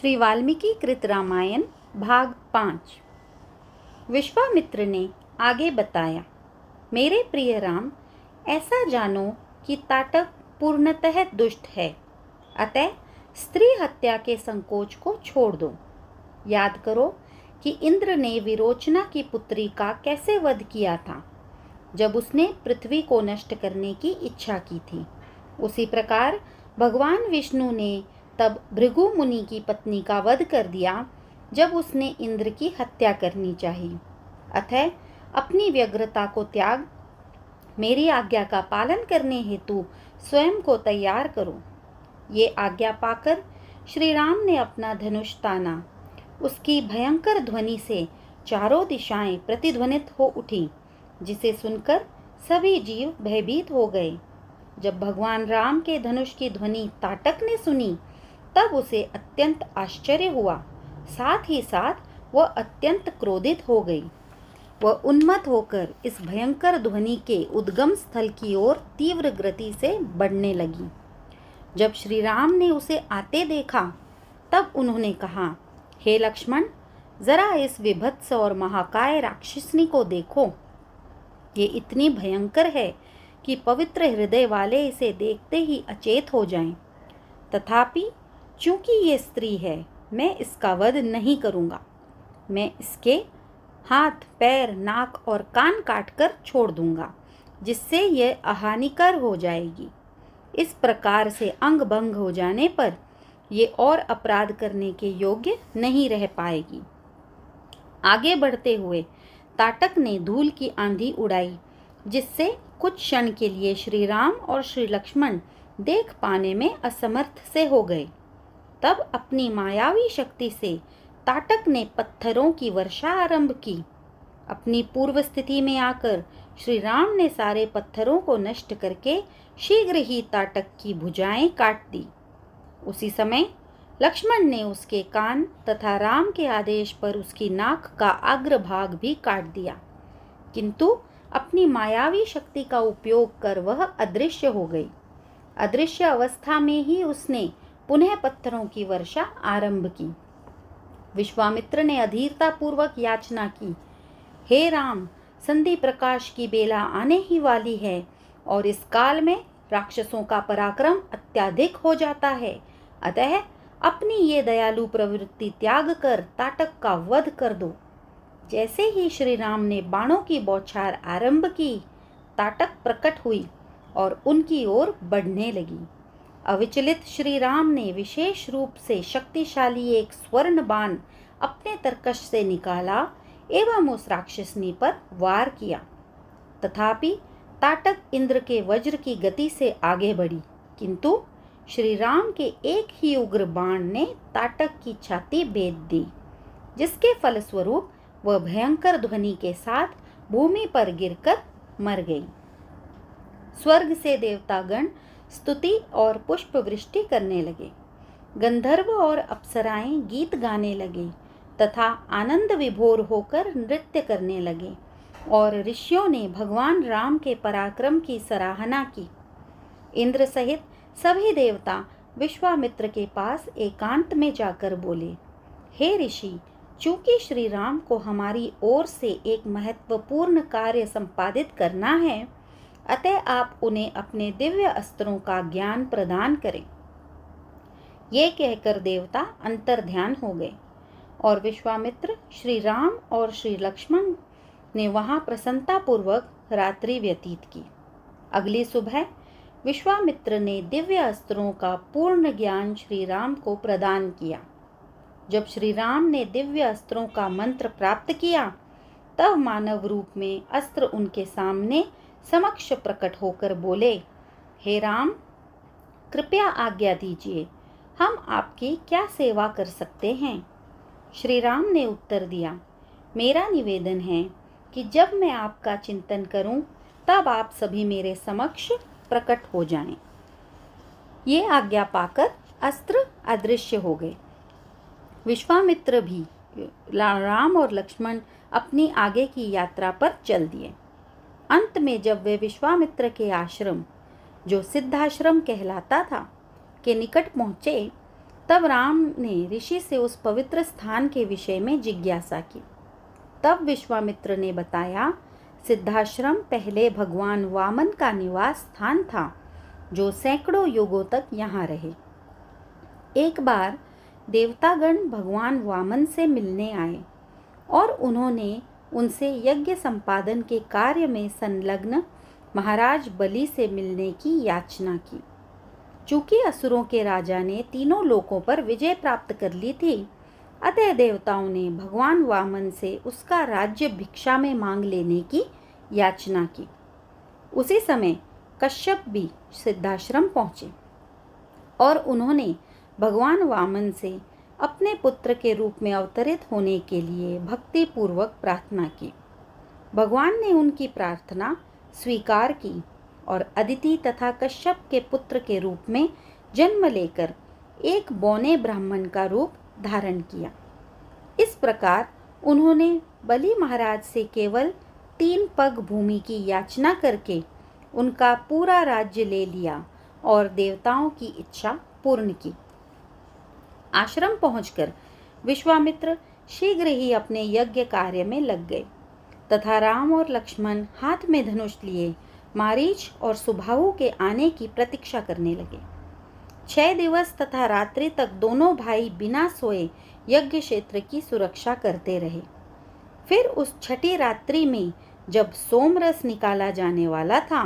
श्री वाल्मीकि कृत रामायण भाग 5। विश्वामित्र ने आगे बताया, मेरे प्रिय राम, ऐसा जानो कि ताटक पूर्णतः दुष्ट है, अतः स्त्री हत्या के संकोच को छोड़ दो। याद करो कि इंद्र ने विरोचना की पुत्री का कैसे वध किया था, जब उसने पृथ्वी को नष्ट करने की इच्छा की थी। उसी प्रकार भगवान विष्णु ने तब भृगु मुनि की पत्नी का वध कर दिया, जब उसने इंद्र की हत्या करनी चाहिए। अतः अपनी व्यग्रता को त्याग मेरी आज्ञा का पालन करने हेतु स्वयं को तैयार करो। ये आज्ञा पाकर श्री राम ने अपना धनुष ताना। उसकी भयंकर ध्वनि से चारों दिशाएं प्रतिध्वनित हो उठी, जिसे सुनकर सभी जीव भयभीत हो गए। जब भगवान राम के धनुष की ध्वनि ताटक ने सुनी, तब उसे अत्यंत आश्चर्य हुआ। साथ ही साथ वह अत्यंत क्रोधित हो गई। वह उन्मत्त होकर इस भयंकर ध्वनि के उद्गम स्थल की ओर तीव्र गति से बढ़ने लगी। जब श्री राम ने उसे आते देखा, तब उन्होंने कहा, हे लक्ष्मण, जरा इस विभत्स और महाकाय राक्षसनी को देखो। ये इतनी भयंकर है कि पवित्र हृदय वाले इसे देखते ही अचेत हो जाएं। तथापि चूंकि ये स्त्री है, मैं इसका वध नहीं करूंगा। मैं इसके हाथ, पैर, नाक और कान काटकर छोड़ दूंगा, जिससे यह अहानिकर हो जाएगी। इस प्रकार से अंग भंग हो जाने पर ये और अपराध करने के योग्य नहीं रह पाएगी। आगे बढ़ते हुए ताटक ने धूल की आंधी उड़ाई, जिससे कुछ क्षण के लिए श्री राम और श्री लक्ष्मण देख पाने में असमर्थ से हो गए। तब अपनी मायावी शक्ति से ताटक ने पत्थरों की वर्षा आरंभ की। अपनी पूर्व स्थिति में आकर श्री राम ने सारे पत्थरों को नष्ट करके शीघ्र ही ताटक की भुजाएं काट दी। उसी समय लक्ष्मण ने उसके कान तथा राम के आदेश पर उसकी नाक का अग्रभाग भी काट दिया, किंतु अपनी मायावी शक्ति का उपयोग कर वह अदृश्य हो गई। अदृश्य अवस्था में ही उसने पुनः पत्थरों की वर्षा आरंभ की। विश्वामित्र ने अधीरता पूर्वक याचना की, हे राम, संधि प्रकाश की बेला आने ही वाली है और इस काल में राक्षसों का पराक्रम अत्यधिक हो जाता है। अतः अपनी ये दयालु प्रवृत्ति त्याग कर ताटक का वध कर दो। जैसे ही श्री राम ने बाणों की बौछार आरंभ की, ताटक प्रकट हुई और उनकी ओर बढ़ने लगी। अविचलित श्री राम ने विशेष रूप से शक्तिशाली एक स्वर्ण बाण अपने तरकश से निकाला एवं उस राक्षसनी पर वार किया। तथापि ताटक इंद्र के वज्र की गति से आगे बढ़ी, किंतु श्री राम के एक ही उग्र बाण ने ताटक की छाती भेद दी, जिसके फलस्वरूप वह भयंकर ध्वनि के साथ भूमि पर गिरकर मर गई। स्वर्ग से देवतागण स्तुति और पुष्प वृष्टि करने लगे। गंधर्व और अप्सराएं गीत गाने लगे तथा आनंद विभोर होकर नृत्य करने लगे, और ऋषियों ने भगवान राम के पराक्रम की सराहना की। इंद्र सहित सभी देवता विश्वामित्र के पास एकांत में जाकर बोले, हे ऋषि, चूंकि श्री राम को हमारी ओर से एक महत्वपूर्ण कार्य संपादित करना है, अतः आप उन्हें अपने दिव्य अस्त्रों का ज्ञान प्रदान करें। ये कहकर देवता अंतर्ध्यान हो गए और विश्वामित्र, श्री राम और श्री लक्ष्मण ने वहां प्रसन्नतापूर्वक रात्रि व्यतीत की। अगली सुबह विश्वामित्र ने दिव्य अस्त्रों का पूर्ण ज्ञान श्री राम को प्रदान किया। जब श्री राम ने दिव्य अस्त्रों का मंत्र प्राप्त किया, तब मानव रूप में अस्त्र उनके सामने समक्ष प्रकट होकर बोले, हे राम, कृपया आज्ञा दीजिए, हम आपकी क्या सेवा कर सकते हैं। श्री राम ने उत्तर दिया, मेरा निवेदन है कि जब मैं आपका चिंतन करूं, तब आप सभी मेरे समक्ष प्रकट हो जाएं। ये आज्ञा पाकर अस्त्र अदृश्य हो गए। विश्वामित्र भी राम और लक्ष्मण अपनी आगे की यात्रा पर चल दिए। अंत में जब वे विश्वामित्र के आश्रम, जो सिद्धाश्रम कहलाता था, के निकट पहुँचे, तब राम ने ऋषि से उस पवित्र स्थान के विषय में जिज्ञासा की। तब विश्वामित्र ने बताया, सिद्धाश्रम पहले भगवान वामन का निवास स्थान था, जो सैकड़ों युगों तक यहाँ रहे। एक बार देवतागण भगवान वामन से मिलने आए और उन्होंने उनसे यज्ञ संपादन के कार्य में संलग्न महाराज बलि से मिलने की याचना की। चूंकि असुरों के राजा ने तीनों लोकों पर विजय प्राप्त कर ली थी, अतः देवताओं ने भगवान वामन से उसका राज्य भिक्षा में मांग लेने की याचना की। उसी समय कश्यप भी सिद्धाश्रम पहुंचे और उन्होंने भगवान वामन से अपने पुत्र के रूप में अवतरित होने के लिए भक्ति पूर्वक प्रार्थना की। भगवान ने उनकी प्रार्थना स्वीकार की और अदिति तथा कश्यप के पुत्र के रूप में जन्म लेकर एक बौने ब्राह्मण का रूप धारण किया। इस प्रकार उन्होंने बलि महाराज से केवल 3 पग भूमि की याचना करके उनका पूरा राज्य ले लिया और देवताओं की इच्छा पूर्ण की। आश्रम पहुंचकर विश्वामित्र शीघ्र ही अपने यज्ञ कार्य में लग गए तथा राम और लक्ष्मण हाथ में धनुष लिए मारीच और सुबाहु के आने की प्रतीक्षा करने लगे। 6 दिवस तथा रात्रि तक दोनों भाई बिना सोए यज्ञ क्षेत्र की सुरक्षा करते रहे। फिर उस छठी रात्रि में जब सोमरस निकाला जाने वाला था,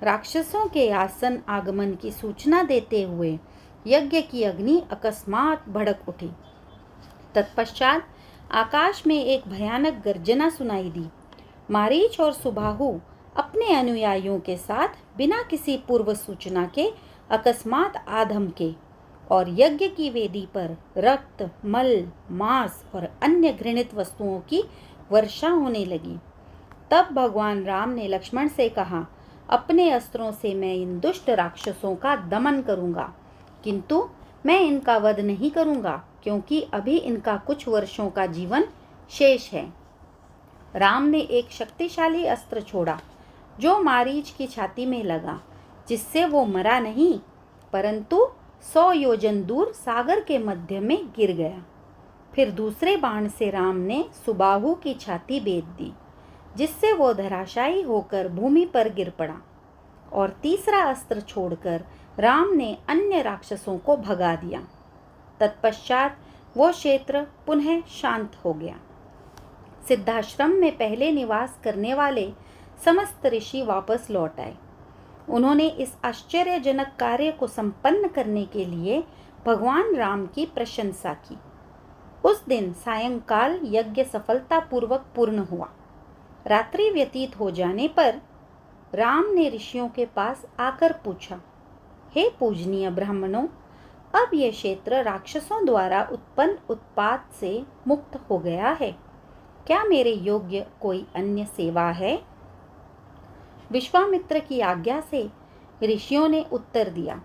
राक्षसों के आसन आगमन की सूचना देते हुए यज्ञ की अग्नि अकस्मात भड़क उठी। तत्पश्चात आकाश में एक भयानक गर्जना सुनाई दी। मारीच और सुबाहु अपने अनुयायियों के साथ बिना किसी पूर्व सूचना के अकस्मात आ धमके और यज्ञ की वेदी पर रक्त, मल, मांस और अन्य घृणित वस्तुओं की वर्षा होने लगी। तब भगवान राम ने लक्ष्मण से कहा, अपने अस्त्रों से मैं इन दुष्ट राक्षसों का दमन करूंगा, किंतु मैं इनका वध नहीं करूंगा, क्योंकि अभी इनका कुछ वर्षों का जीवन शेष है। राम ने एक शक्तिशाली अस्त्र छोड़ा जो मारीच की छाती में लगा, जिससे वो मरा नहीं परंतु 100 योजन दूर सागर के मध्य में गिर गया। फिर दूसरे बाण से राम ने सुबाहु की छाती बेध दी, जिससे वो धराशायी होकर भूमि पर गिर पड़ा। और तीसरा अस्त्र छोड़कर राम ने अन्य राक्षसों को भगा दिया। तत्पश्चात वो क्षेत्र पुनः शांत हो गया। सिद्धाश्रम में पहले निवास करने वाले समस्त ऋषि वापस लौट आए। उन्होंने इस आश्चर्यजनक कार्य को संपन्न करने के लिए भगवान राम की प्रशंसा की। उस दिन सायंकाल यज्ञ सफलतापूर्वक पूर्ण हुआ। रात्रि व्यतीत हो जाने पर राम ने ऋषियों के पास आकर पूछा, हे पूजनीय ब्राह्मणों, अब यह क्षेत्र राक्षसों द्वारा उत्पन्न उत्पात से मुक्त हो गया है। क्या मेरे योग्य कोई अन्य सेवा है? विश्वामित्र की आज्ञा से ऋषियों ने उत्तर दिया,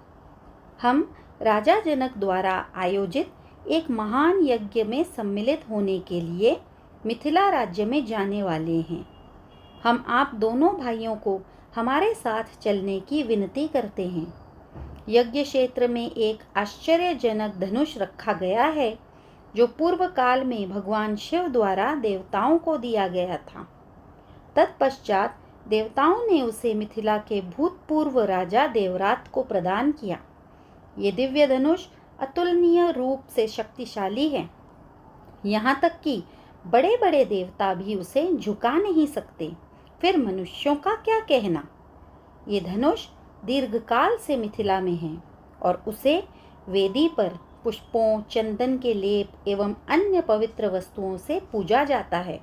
हम राजा जनक द्वारा आयोजित एक महान यज्ञ में सम्मिलित होने के लिए मिथिला राज्य में जाने वाले हैं। हम आप दोनों भाइयों को हमारे साथ चलने की विनती करते हैं। यज्ञ क्षेत्र में एक आश्चर्यजनक धनुष रखा गया है, जो पूर्व काल में भगवान शिव द्वारा देवताओं को दिया गया था। तत्पश्चात देवताओं ने उसे मिथिला के भूतपूर्व राजा देवरात को प्रदान किया। ये दिव्य धनुष अतुलनीय रूप से शक्तिशाली है, यहाँ तक कि बड़े बड़े देवता भी उसे झुका नहीं सकते, फिर मनुष्यों का क्या कहना। ये धनुष दीर्घकाल से मिथिला में है और उसे वेदी पर पुष्पों, चंदन के लेप एवं अन्य पवित्र वस्तुओं से पूजा जाता है।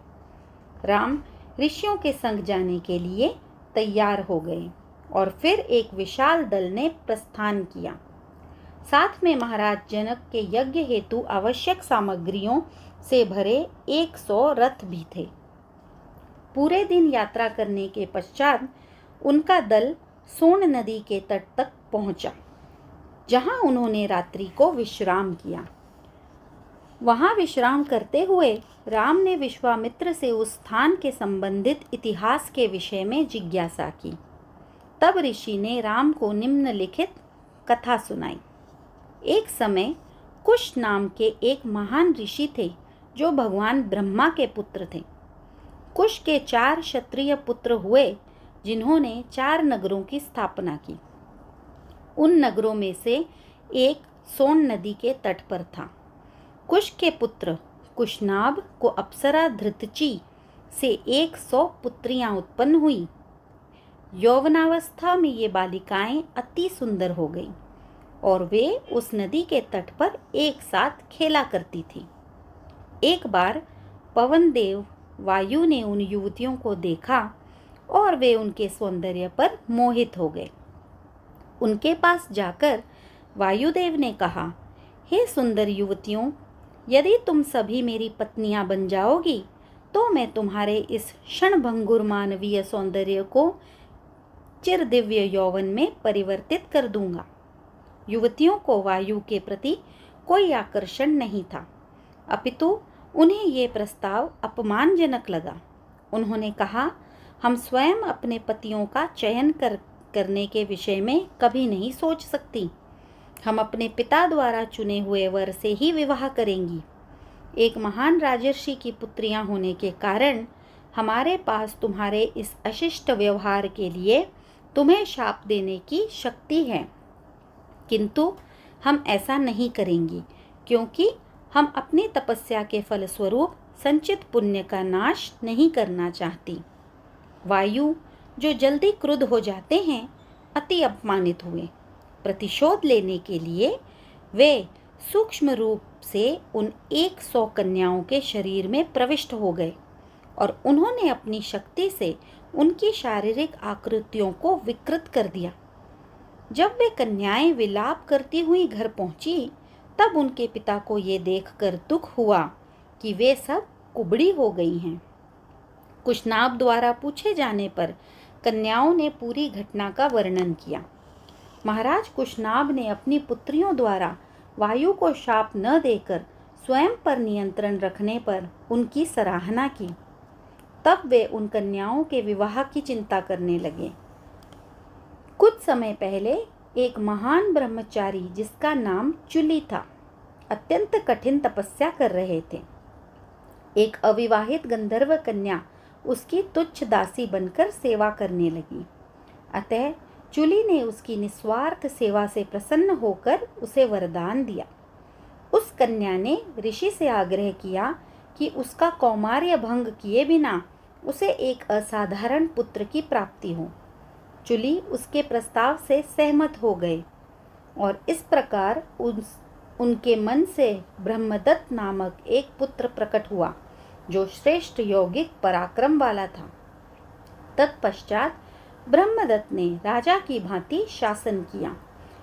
राम ऋषियों के संग जाने के लिए तैयार हो गए और फिर एक विशाल दल ने प्रस्थान किया। साथ में महाराज जनक के यज्ञ हेतु आवश्यक सामग्रियों से भरे 100 रथ भी थे। पूरे दिन यात्रा करने के पश्चात उनका दल सोन नदी के तट तक पहुंचा, जहां उन्होंने रात्रि को विश्राम किया। वहां विश्राम करते हुए राम ने विश्वामित्र से उस स्थान के संबंधित इतिहास के विषय में जिज्ञासा की। तब ऋषि ने राम को निम्नलिखित कथा सुनाई। एक समय कुश नाम के एक महान ऋषि थे जो भगवान ब्रह्मा के पुत्र थे। कुश के 4 क्षत्रिय पुत्र हुए जिन्होंने 4 नगरों की स्थापना की। उन नगरों में से एक सोन नदी के तट पर था। कुश के पुत्र कुशनाभ को अप्सरा धृतची से 100 पुत्रियां उत्पन्न हुई। यौवनावस्था में ये बालिकाएं अति सुंदर हो गईं और वे उस नदी के तट पर एक साथ खेला करती थीं। एक बार पवन देव वायु ने उन युवतियों को देखा और वे उनके सौंदर्य पर मोहित हो गए। उनके पास जाकर वायुदेव ने कहा, हे सुंदर युवतियों, यदि तुम सभी मेरी पत्नियां बन जाओगी तो मैं तुम्हारे इस क्षणभंगुर मानवीय सौंदर्य को चिर दिव्य यौवन में परिवर्तित कर दूंगा। युवतियों को वायु के प्रति कोई आकर्षण नहीं था, अपितु उन्हें ये प्रस्ताव अपमानजनक लगा। उन्होंने कहा, हम स्वयं अपने पतियों का चयन करने के विषय में कभी नहीं सोच सकती। हम अपने पिता द्वारा चुने हुए वर से ही विवाह करेंगी। एक महान राजर्षि की पुत्रियां होने के कारण हमारे पास तुम्हारे इस अशिष्ट व्यवहार के लिए तुम्हें शाप देने की शक्ति है, किंतु हम ऐसा नहीं करेंगी क्योंकि हम अपनी तपस्या के फलस्वरूप संचित पुण्य का नाश नहीं करना चाहती। वायु, जो जल्दी क्रुद्ध हो जाते हैं, अति अपमानित हुए। प्रतिशोध लेने के लिए वे सूक्ष्म रूप से उन 100 कन्याओं के शरीर में प्रविष्ट हो गए और उन्होंने अपनी शक्ति से उनकी शारीरिक आकृतियों को विकृत कर दिया। जब वे कन्याएं विलाप करती हुई घर पहुंची, तब उनके पिता को ये देखकर दुख हुआ कि वे सब कुबड़ी हो गई हैं। कुशनाभ द्वारा पूछे जाने पर कन्याओं ने पूरी घटना का वर्णन किया। महाराज कुशनाभ ने अपनी पुत्रियों द्वारा वायु को शाप न देकर स्वयं पर नियंत्रण रखने पर उनकी सराहना की। तब वे उन कन्याओं के विवाह की चिंता करने लगे। कुछ समय पहले एक महान ब्रह्मचारी जिसका नाम चुली था, अत्यंत कठिन तपस्या कर रहे थे। एक अविवाहित गंधर्व कन्या उसकी तुच्छ दासी बनकर सेवा करने लगी। अतः चुली ने उसकी निस्वार्थ सेवा से प्रसन्न होकर उसे वरदान दिया। उस कन्या ने ऋषि से आग्रह किया कि उसका कौमार्य भंग किए बिना उसे एक असाधारण पुत्र की प्राप्ति हो। चुली उसके प्रस्ताव से सहमत हो गए और इस प्रकार उनके मन से ब्रह्मदत्त नामक एक पुत्र प्रकट हुआ जो श्रेष्ठ यौगिक पराक्रम वाला था। तत्पश्चात ब्रह्मदत्त ने राजा की भांति शासन किया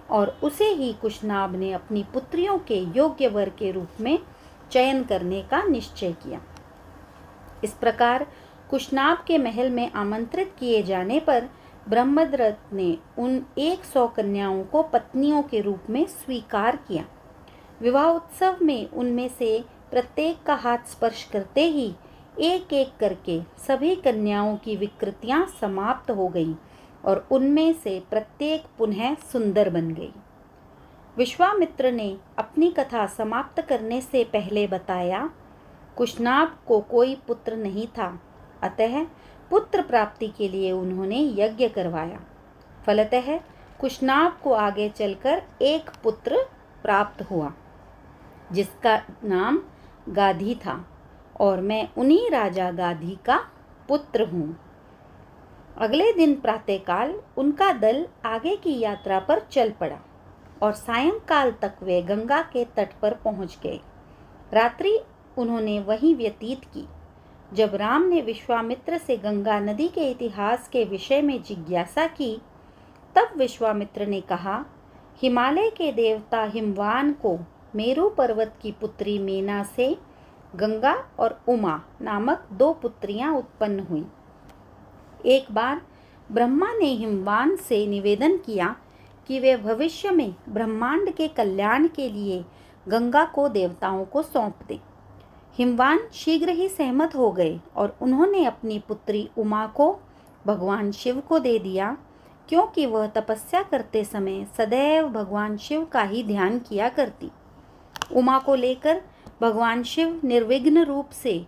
और उसे ही कुशनाभ ने अपनी पुत्रियों के योग्य वर के रूप में चयन करने का निश्चय किया। इस प्रकार कुशनाभ के महल में आमंत्रित किए जाने पर ब्रह्मदत्त ने उन 100 कन्याओं को पत्नियों के रूप में स्वीकार किया। विवाह उत्सव में उनमें से प्रत्येक का हाथ स्पर्श करते ही एक एक करके सभी कन्याओं की विकृतियां समाप्त हो गईं और उनमें से प्रत्येक पुनः सुंदर बन गई। विश्वामित्र ने अपनी कथा समाप्त करने से पहले बताया, कुशनाभ को कोई पुत्र नहीं था, अतः पुत्र प्राप्ति के लिए उन्होंने यज्ञ करवाया। फलतः कुशनाभ को आगे चलकर एक पुत्र प्राप्त हुआ जिसका नाम गाधी था और मैं उन्हीं राजा गाधी का पुत्र हूँ। अगले दिन प्रातःकाल उनका दल आगे की यात्रा पर चल पड़ा और सायंकाल तक वे गंगा के तट पर पहुँच गए। रात्रि उन्होंने वहीं व्यतीत की। जब राम ने विश्वामित्र से गंगा नदी के इतिहास के विषय में जिज्ञासा की, तब विश्वामित्र ने कहा, हिमालय के देवता हिमवान को मेरु पर्वत की पुत्री मेना से गंगा और उमा नामक 2 पुत्रियां उत्पन्न हुईं। एक बार ब्रह्मा ने हिमवान से निवेदन किया कि वे भविष्य में ब्रह्मांड के कल्याण के लिए गंगा को देवताओं को सौंप दें। हिमवान शीघ्र ही सहमत हो गए और उन्होंने अपनी पुत्री उमा को भगवान शिव को दे दिया, क्योंकि वह तपस्या करते समय सदैव भगवान शिव का ही ध्यान किया करती। उमा को लेकर भगवान शिव निर्विघ्न रूप से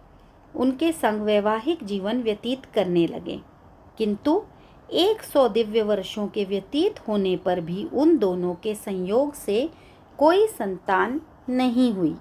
उनके संग वैवाहिक जीवन व्यतीत करने लगे, किंतु 100 दिव्य वर्षों के व्यतीत होने पर भी उन दोनों के संयोग से कोई संतान नहीं हुई।